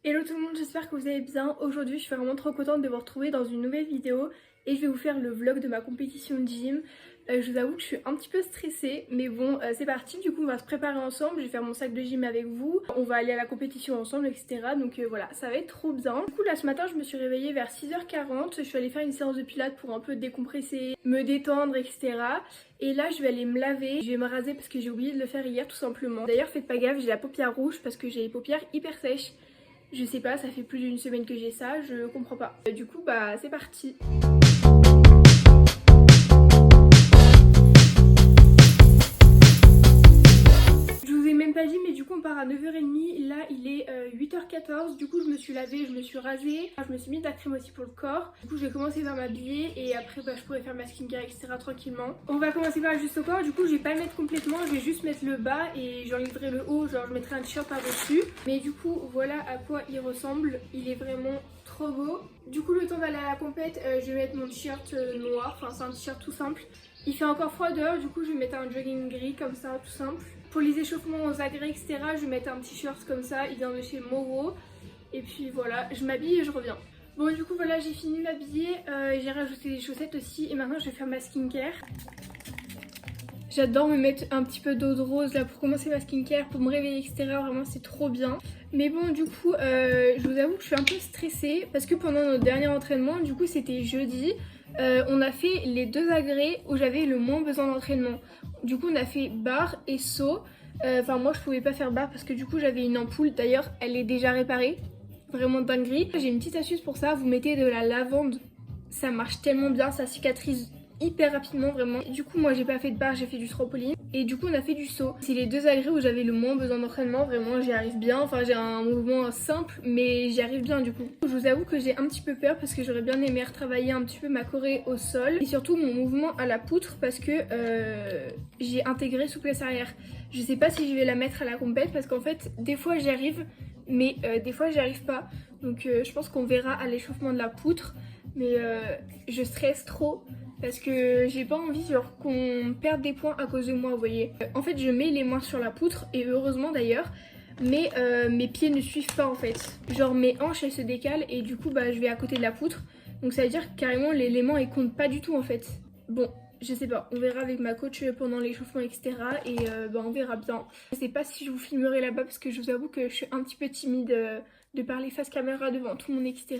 Hello tout le monde, j'espère que vous allez bien. Aujourd'hui je suis vraiment trop contente de vous retrouver dans une nouvelle vidéo et je vais vous faire le vlog de ma compétition de gym. Je vous avoue que je suis un petit peu stressée mais bon c'est parti, du coup on va se préparer ensemble, je vais faire mon sac de gym avec vous, on va aller à la compétition ensemble etc. Donc voilà, ça va être trop bien. Du coup là ce matin je me suis réveillée vers 6h40, je suis allée faire une séance de pilates pour un peu décompresser, me détendre etc. Et là je vais aller me laver, je vais me raser parce que j'ai oublié de le faire hier tout simplement. D'ailleurs faites pas gaffe, j'ai la paupière rouge parce que j'ai les paupières hyper sèches. Je sais pas, ça fait plus d'une semaine que j'ai ça, je comprends pas. Du coup, bah c'est parti. Je vous ai même pas dit, mais du coup on part à 9h30. Là il est 8h14. Du coup je me suis lavée, je me suis rasée. Je me suis mis de la crème aussi pour le corps. Du coup je vais commencer par m'habiller et après bah, je pourrai faire ma skincare etc tranquillement. On va commencer par juste au corps. Du coup je vais pas le mettre complètement, je vais juste mettre le bas et j'enlèverai le haut. Genre je mettrai un t-shirt par dessus. Mais du coup voilà à quoi il ressemble. Il est vraiment trop beau. Du coup le temps d'aller à la compète, je vais mettre mon t-shirt noir. Enfin c'est un t-shirt tout simple. Il fait encore froid dehors, du coup je vais mettre un jogging gris comme ça tout simple. Pour les échauffements aux agrès etc, je vais mettre un t-shirt comme ça, il vient de chez Moro. Et puis voilà, je m'habille et je reviens. Bon du coup voilà, j'ai fini de m'habiller, j'ai rajouté des chaussettes aussi et maintenant je vais faire ma skincare. J'adore me mettre un petit peu d'eau de rose là pour commencer ma skincare, pour me réveiller etc, vraiment c'est trop bien. Mais bon du coup je vous avoue que je suis un peu stressée parce que pendant notre dernier entraînement, du coup c'était jeudi, on a fait les deux agrès où j'avais le moins besoin d'entraînement. Du coup on a fait barre et saut. Enfin moi je pouvais pas faire barre parce que du coup j'avais une ampoule, d'ailleurs elle est déjà réparée. Vraiment dinguerie. J'ai une petite astuce pour ça, vous mettez de la lavande. Ça marche tellement bien, ça cicatrise hyper rapidement vraiment. Et du coup moi j'ai pas fait de barre, j'ai fait du trampoline. Et du coup on a fait du saut. C'est les deux agrès où j'avais le moins besoin d'entraînement, vraiment j'y arrive bien. Enfin j'ai un mouvement simple mais j'y arrive bien du coup. Je vous avoue que j'ai un petit peu peur parce que j'aurais bien aimé retravailler un petit peu ma choré au sol. Et surtout mon mouvement à la poutre parce que j'ai intégré souplesse arrière. Je sais pas si je vais la mettre à la compète parce qu'en fait des fois j'y arrive mais des fois j'y arrive pas. Donc je pense qu'on verra à l'échauffement de la poutre. Mais je stresse trop parce que j'ai pas envie genre qu'on perde des points à cause de moi, vous voyez. En fait je mets les mains sur la poutre et heureusement d'ailleurs, mais mes pieds ne suivent pas en fait. Genre mes hanches elles se décalent et du coup bah je vais à côté de la poutre. Donc ça veut dire que carrément l'élément il compte pas du tout en fait. Bon je sais pas, on verra avec ma coach pendant l'échauffement etc. Et bah on verra bien. Je sais pas si je vous filmerai là-bas parce que je vous avoue que je suis un petit peu timide de parler face caméra devant tout le monde etc.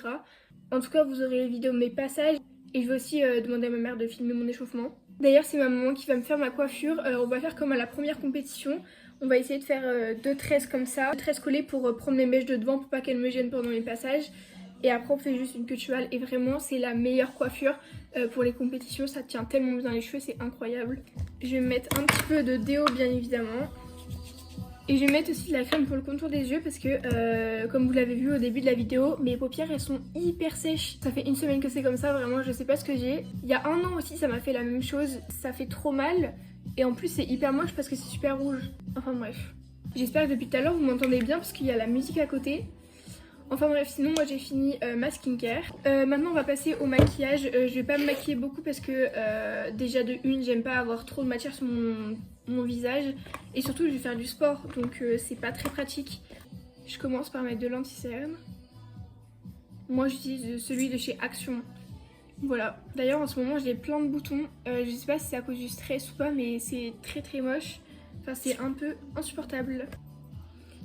En tout cas vous aurez les vidéos de mes passages. Et je vais aussi demander à ma mère de filmer mon échauffement. D'ailleurs c'est ma maman qui va me faire ma coiffure. On va faire comme à la première compétition. On va essayer de faire deux tresses comme ça. Deux tresses collées pour prendre mes mèches de devant pour pas qu'elles me gênent pendant les passages. Et après on fait juste une queue de cheval. Et vraiment c'est la meilleure coiffure pour les compétitions. Ça tient tellement bien les cheveux, c'est incroyable. Je vais me mettre un petit peu de déo bien évidemment. Et je vais mettre aussi de la crème pour le contour des yeux parce que comme vous l'avez vu au début de la vidéo, mes paupières elles sont hyper sèches. Ça fait une semaine que c'est comme ça, vraiment je sais pas ce que j'ai. Il y a un an aussi ça m'a fait la même chose, ça fait trop mal. Et en plus c'est hyper moche parce que c'est super rouge. Enfin bref. J'espère que depuis tout à l'heure vous m'entendez bien parce qu'il y a la musique à côté. Enfin bref, sinon moi j'ai fini ma skincare. Maintenant on va passer au maquillage. Je vais pas me maquiller beaucoup parce que déjà de une j'aime pas avoir trop de matière sur mon visage. Et surtout je vais faire du sport donc c'est pas très pratique. Je commence par mettre de l'anti-cerne. Moi j'utilise celui de chez Action. Voilà. D'ailleurs en ce moment j'ai plein de boutons. Je sais pas si c'est à cause du stress ou pas mais c'est très très moche. Enfin c'est un peu insupportable.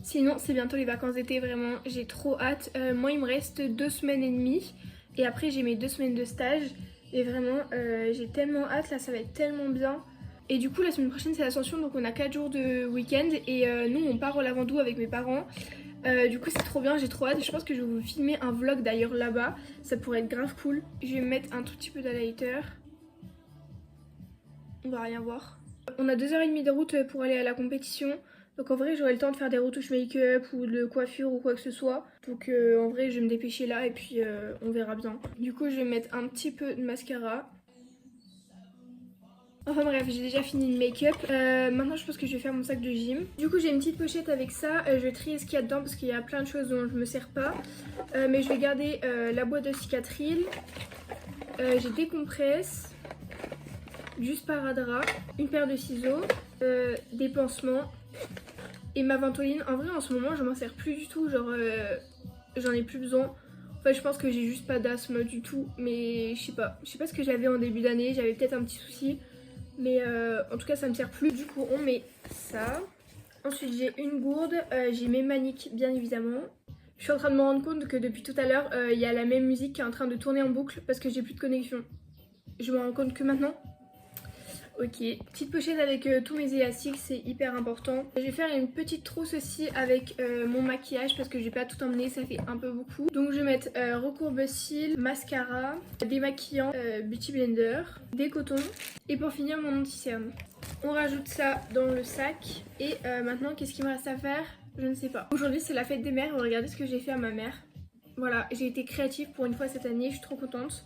Sinon c'est bientôt les vacances d'été, vraiment j'ai trop hâte. Moi il me reste 2 semaines et demie et après j'ai mes 2 semaines de stage et vraiment j'ai tellement hâte, là ça va être tellement bien. Et du coup la semaine prochaine c'est l'Ascension donc on a 4 jours de week-end et nous on part au Lavandou avec mes parents. Du coup c'est trop bien, j'ai trop hâte. Je pense que je vais vous filmer un vlog d'ailleurs là-bas, ça pourrait être grave cool. Je vais mettre un tout petit peu d'highlighter. On va rien voir. On a 2h30 de route pour aller à la compétition. Donc en vrai j'aurai le temps de faire des retouches make-up ou de coiffure ou quoi que ce soit. Donc en vrai je vais me dépêcher là et puis on verra bien. Du coup je vais mettre un petit peu de mascara. Enfin bref, j'ai déjà fini le make-up. Maintenant je pense que je vais faire mon sac de gym. Du coup j'ai une petite pochette avec ça. Je vais trier ce qu'il y a dedans parce qu'il y a plein de choses dont je me sers pas. Mais je vais garder la boîte de cicatrices. J'ai des compresses, du sparadrap, une paire de ciseaux, des pansements. Et ma ventoline, en vrai en ce moment je m'en sers plus du tout, genre j'en ai plus besoin. En fait je pense que j'ai juste pas d'asthme du tout, mais je sais pas ce que j'avais en début d'année, j'avais peut-être un petit souci, mais en tout cas ça me sert plus. Du coup on met ça. Ensuite j'ai une gourde, j'ai mes maniques bien évidemment. Je suis en train de me rendre compte que depuis tout à l'heure il y a la même musique qui est en train de tourner en boucle parce que j'ai plus de connexion. Je me rends compte que maintenant. Ok, petite pochette avec tous mes élastiques, c'est hyper important. Je vais faire une petite trousse aussi avec mon maquillage parce que j'ai pas tout emmené, ça fait un peu beaucoup. Donc je vais mettre recourbe cils, mascara, démaquillant, beauty blender, des cotons et pour finir mon anti-cerne. On rajoute ça dans le sac et maintenant qu'est-ce qu'il me reste à faire? Je ne sais pas. Aujourd'hui c'est la fête des mères, regardez ce que j'ai fait à ma mère. Voilà, j'ai été créative pour une fois cette année, je suis trop contente.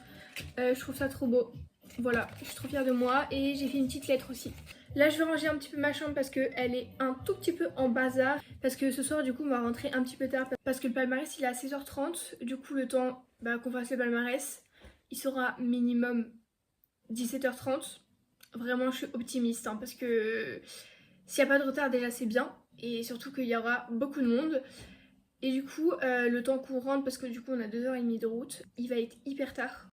Je trouve ça trop beau. Voilà, je suis trop fière de moi et j'ai fait une petite lettre aussi. Là je vais ranger un petit peu ma chambre parce qu'elle est un tout petit peu en bazar. Parce que ce soir du coup on va rentrer un petit peu tard parce que le palmarès il est à 16h30. Du coup le temps qu'on fasse le palmarès il sera minimum 17h30. Vraiment je suis optimiste hein, parce que s'il n'y a pas de retard déjà c'est bien. Et surtout qu'il y aura beaucoup de monde. Et du coup le temps qu'on rentre, parce que du coup on a 2h30 de route, il va être hyper tard.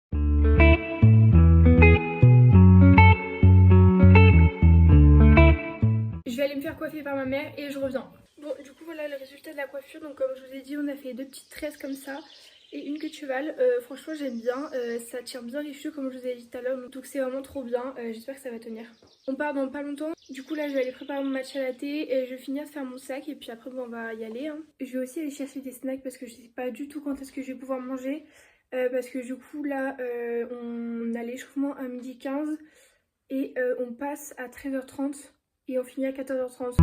Je vais aller me faire coiffer par ma mère et je reviens. Bon du coup voilà le résultat de la coiffure. Donc comme je vous ai dit on a fait 2 petites tresses comme ça et une queue de cheval. Franchement j'aime bien, ça tire bien les cheveux comme je vous ai dit tout à l'heure. Donc c'est vraiment trop bien, j'espère que ça va tenir. On part dans pas longtemps. Du coup là je vais aller préparer mon matcha latte et je vais finir de faire mon sac et puis après bon, on va y aller hein. Je vais aussi aller chercher des snacks parce que je sais pas du tout quand est-ce que je vais pouvoir manger. Parce que du coup là on a l'échauffement à 12h15 et on passe à 13h30 et on finit à 14h30.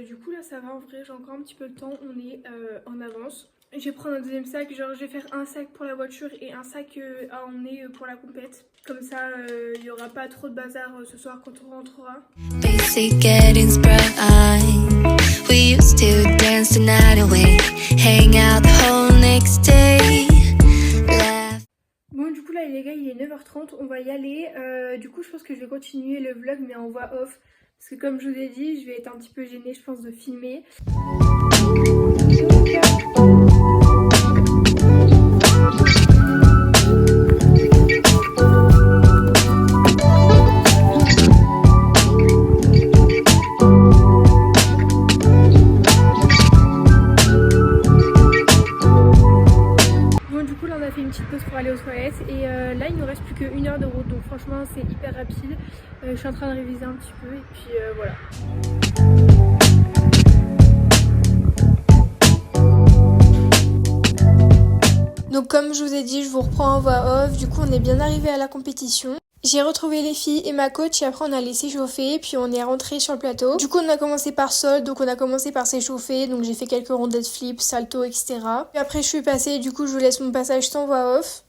Du coup là ça va en vrai, j'ai encore un petit peu de temps, on est en avance. Je vais prendre un deuxième sac, genre je vais faire un sac pour la voiture et un sac à emmener pour la compète. Comme ça il n'y aura pas trop de bazar ce soir quand on rentrera. Bon du coup là les gars il est 9h30, on va y aller. Du coup je pense que je vais continuer le vlog mais en voix off. Parce que comme je vous ai dit, je vais être un petit peu gênée je pense de filmer. Bon du coup là on a fait une petite pause pour aller aux toilettes et là il nous reste plus qu'une heure de route donc franchement c'est hyper rapide. Je suis en train de réviser un petit peu et puis voilà. Donc comme je vous ai dit, je vous reprends en voix off. Du coup on est bien arrivé à la compétition. J'ai retrouvé les filles et ma coach et après on a laissé chauffer puis on est rentré sur le plateau. Du coup on a commencé par sol, donc on a commencé par s'échauffer. Donc j'ai fait quelques rondettes flip, salto, etc. Puis après je suis passée, du coup je vous laisse mon passage sans voix off.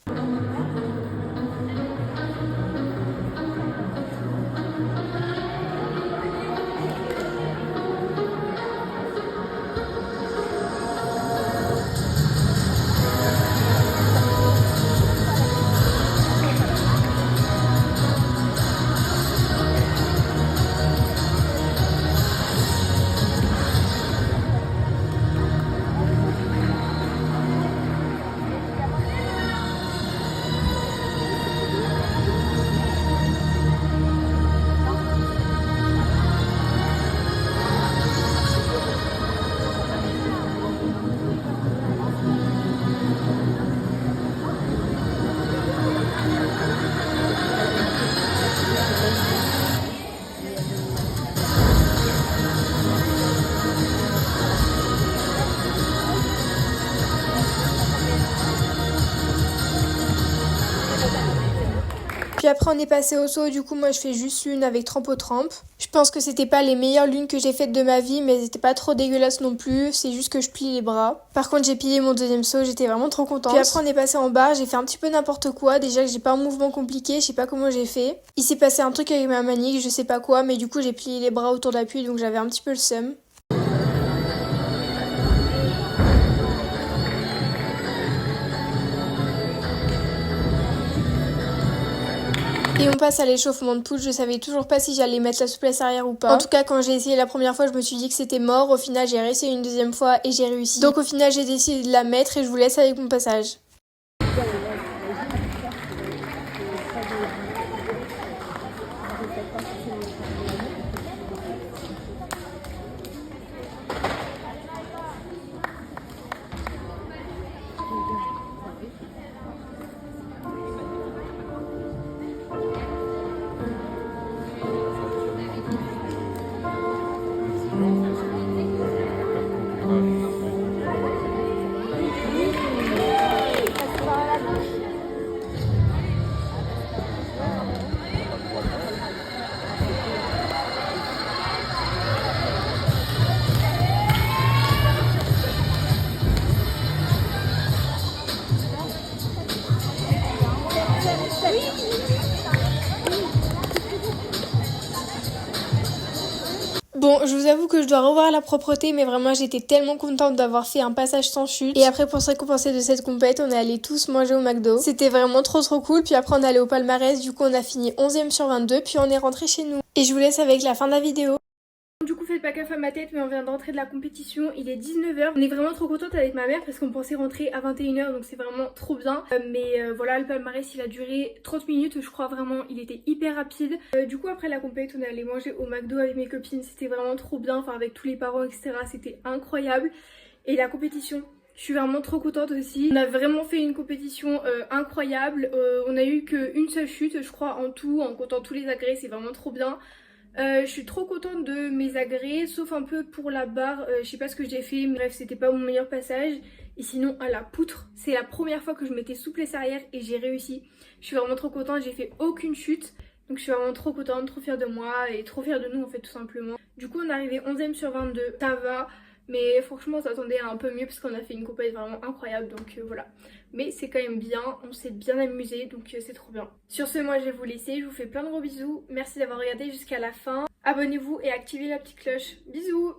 après on est passé au saut, du coup moi je fais juste une avec trempe au trempe. Je pense que c'était pas les meilleures lunes que j'ai faites de ma vie, mais elles étaient pas trop dégueulasses non plus, c'est juste que je plie les bras. Par contre j'ai plié mon deuxième saut, j'étais vraiment trop contente. Puis après on est passé en bas, j'ai fait un petit peu n'importe quoi, déjà que j'ai pas un mouvement compliqué, je sais pas comment j'ai fait. Il s'est passé un truc avec ma manique, je sais pas quoi, mais du coup j'ai plié les bras autour d'appui, donc j'avais un petit peu le seum. Et on passe à l'échauffement de pouce, je savais toujours pas si j'allais mettre la souplesse arrière ou pas. En tout cas, quand j'ai essayé la première fois, je me suis dit que c'était mort. Au final, j'ai réessayé une deuxième fois et j'ai réussi. Donc au final, j'ai décidé de la mettre et je vous laisse avec mon passage. Bon, je vous avoue que je dois revoir la propreté, mais vraiment j'étais tellement contente d'avoir fait un passage sans chute. Et après, pour se récompenser de cette compète, on est allés tous manger au McDo. C'était vraiment trop cool. Puis après, on est allé au palmarès, du coup on a fini 11e sur 22, puis on est rentré chez nous. Et je vous laisse avec la fin de la vidéo. Du coup, faites pas gaffe à ma tête, mais on vient d'entrer de la compétition, il est 19h. On est vraiment trop contente avec ma mère parce qu'on pensait rentrer à 21h, donc c'est vraiment trop bien. Voilà, le palmarès il a duré 30 minutes, je crois vraiment, il était hyper rapide. Du coup, après la compétition, on est allé manger au McDo avec mes copines, c'était vraiment trop bien, enfin avec tous les parents, etc. C'était incroyable. Et la compétition, je suis vraiment trop contente aussi. On a vraiment fait une compétition incroyable. On a eu qu'une seule chute, je crois, en tout, en comptant tous les agrès, c'est vraiment trop bien. Je suis trop contente de mes agrès, sauf un peu pour la barre, je sais pas ce que j'ai fait, mais bref c'était pas mon meilleur passage. Et sinon à la poutre, c'est la première fois que je mettais souplesse arrière et j'ai réussi. Je suis vraiment trop contente, j'ai fait aucune chute. Donc je suis vraiment trop contente, trop fière de moi et trop fière de nous en fait tout simplement. Du coup on est arrivé 11e sur 22, ça va. Mais franchement on s'attendait à un peu mieux parce qu'on a fait une compétition vraiment incroyable, donc voilà. Mais c'est quand même bien, on s'est bien amusé, donc c'est trop bien. Sur ce, moi je vais vous laisser, je vous fais plein de gros bisous. Merci d'avoir regardé jusqu'à la fin. Abonnez-vous et activez la petite cloche. Bisous!